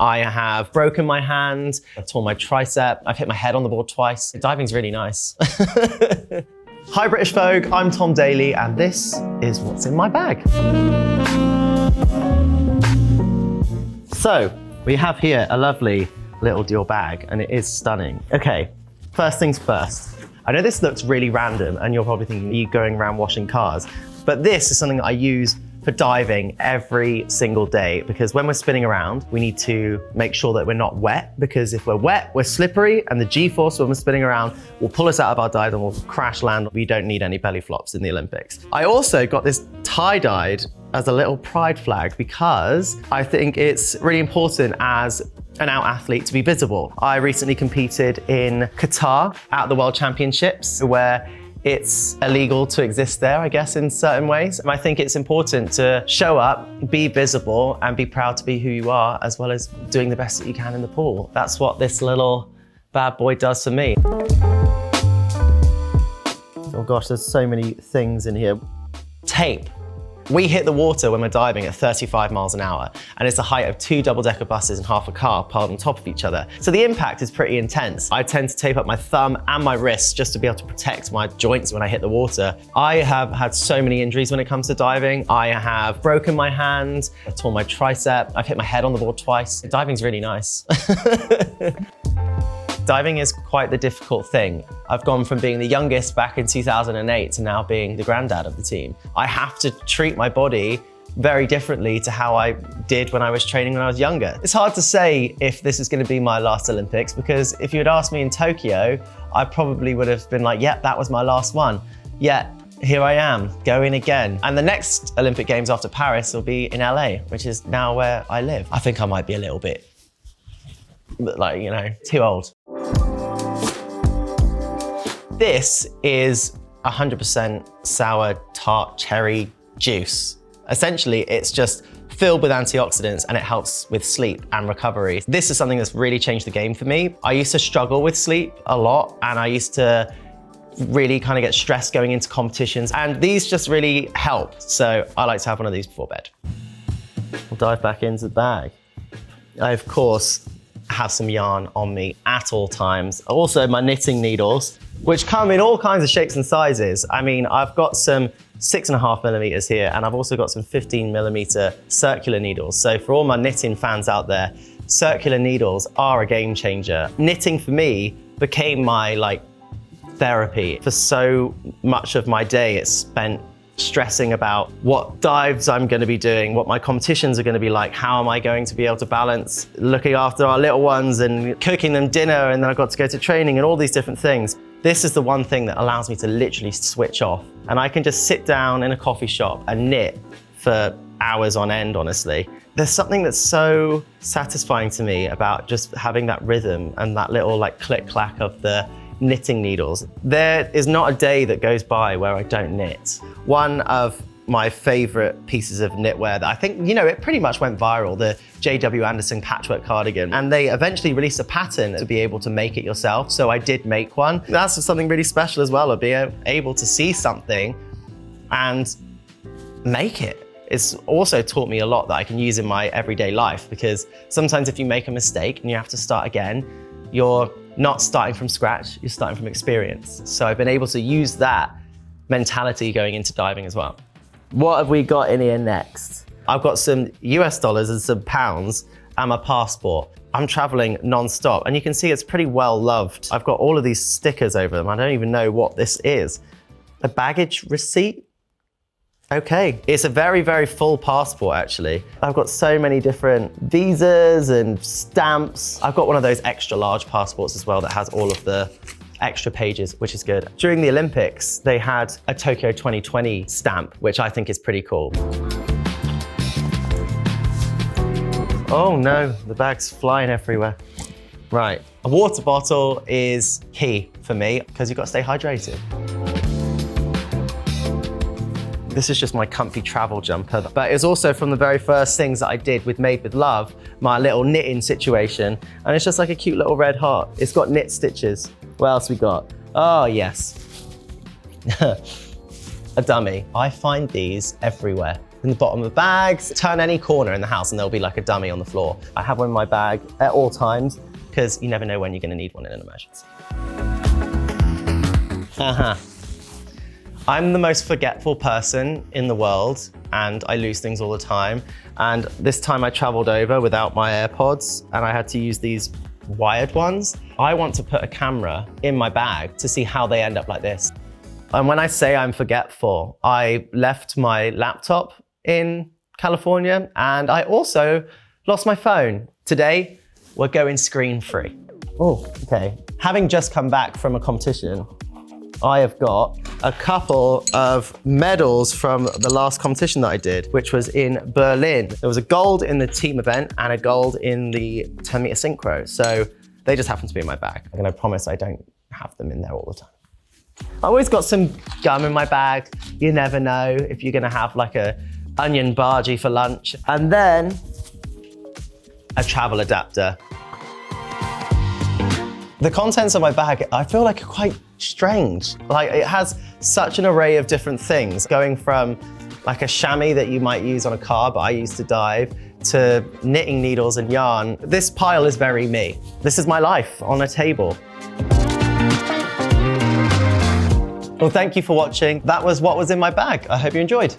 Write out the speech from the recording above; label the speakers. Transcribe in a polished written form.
Speaker 1: I have broken my hand, I've torn my tricep, I've hit my head on the board twice. Diving's really nice. Hi British Vogue, I'm Tom Daley, and this is what's in my bag. So, we have here a lovely little Dior bag, and it is stunning. Okay, first things first. I know this looks really random, and you're probably thinking, are you going around washing cars? But this is something that I use for diving every single day, because when we're spinning around, we need to make sure that we're not wet, because if we're wet, we're slippery, and the G-force when we're spinning around will pull us out of our dive and we'll crash land. We don't need any belly flops in the Olympics. I also got this tie-dyed as a little pride flag because I think it's really important as an out athlete to be visible. I recently competed in Qatar at the World Championships, where it's illegal to exist there, I guess, in certain ways. And I think it's important to show up, be visible, and be proud to be who you are, as well as doing the best that you can in the pool. That's what this little bad boy does for me. Oh gosh, there's so many things in here. Tape. We hit the water when we're diving at 35 miles an hour, and it's the height of 2 double-decker buses and half a car piled on top of each other. So the impact is pretty intense. I tend to tape up my thumb and my wrists just to be able to protect my joints when I hit the water. I have had so many injuries when it comes to diving. I have broken my hand, I've torn my tricep, I've hit my head on the board twice. Diving's really nice. Diving is quite the difficult thing. I've gone from being the youngest back in 2008 to now being the granddad of the team. I have to treat my body very differently to how I did when I was training when I was younger. It's hard to say if this is going to be my last Olympics, because if you had asked me in Tokyo, I probably would have been like, yeah, that was my last one. Yet, here I am, going again. And the next Olympic Games after Paris will be in LA, which is now where I live. I think I might be a little bit, like, you know, too old. This is 100% sour tart cherry juice. Essentially, it's just filled with antioxidants and it helps with sleep and recovery. This is something that's really changed the game for me. I used to struggle with sleep a lot, and I used to really kind of get stressed going into competitions, and these just really help. So I like to have one of these before bed. We'll dive back into the bag. I, of course, have some yarn on me at all times. Also my knitting needles, which come in all kinds of shapes and sizes. I mean, I've got some 6.5 millimeters here, and I've also got some 15 millimeter circular needles. So for all my knitting fans out there, circular needles are a game changer. Knitting for me became my therapy. For so much of my day, it's spent stressing about what dives I'm going to be doing, what my competitions are going to be like, how am I going to be able to balance looking after our little ones and cooking them dinner, and then I've got to go to training and all these different things. This is the one thing that allows me to literally switch off, and I can just sit down in a coffee shop and knit for hours on end, honestly. There's something that's so satisfying to me about just having that rhythm and that little click-clack of the knitting needles. There is not a day that goes by where I don't knit. One of my favorite pieces of knitwear that I think, it pretty much went viral, the J.W. Anderson patchwork cardigan, and they eventually released a pattern to be able to make it yourself. So I did make one. That's just something really special as well, of being able to see something and make it. It's also taught me a lot that I can use in my everyday life, because sometimes if you make a mistake and you have to start again, you're not starting from scratch, you're starting from experience. So I've been able to use that mentality going into diving as well. What have we got in here next? I've got some US dollars and some pounds and my passport. I'm traveling non-stop, and you can see it's pretty well loved. I've got all of these stickers over them. I don't even know what this is. A baggage receipt? Okay, it's a very, very full passport actually. I've got so many different visas and stamps. I've got one of those extra large passports as well that has all of the extra pages, which is good. During the Olympics, they had a Tokyo 2020 stamp, which I think is pretty cool. Oh no, the bag's flying everywhere. Right, a water bottle is key for me because you've got to stay hydrated. This is just my comfy travel jumper, but it's also from the very first things that I did with Made with Love, my little knitting situation, and it's just like a cute little red heart. It's got knit stitches. What else we got? Oh yes, a dummy. I find these everywhere. in the bottom of bags. Turn any corner in the house and there'll be like a dummy on the floor. I have one in my bag at all times because you never know when you're gonna need one in an emergency. I'm the most forgetful person in the world and I lose things all the time. And this time I traveled over without my AirPods and I had to use these wired ones. I want to put a camera in my bag to see how they end up like this. And when I say I'm forgetful, I left my laptop in California and I also lost my phone. Today, we're going screen free. Oh, okay. Having just come back from a competition, I have got a couple of medals from the last competition that I did, which was in Berlin. There was a gold in the team event and a gold in the 10-meter synchro. So they just happen to be in my bag. And I promise I don't have them in there all the time. I always got some gum in my bag. You never know if you're gonna have like a onion bhaji for lunch. And then a travel adapter. The contents of my bag, I feel like are quite strange. Like it has such an array of different things, going from like a shammy that you might use on a car, but I used to dive, to knitting needles and yarn. This pile is very me. This is my life on a table. Well, thank you for watching. That was what was in my bag. I hope you enjoyed.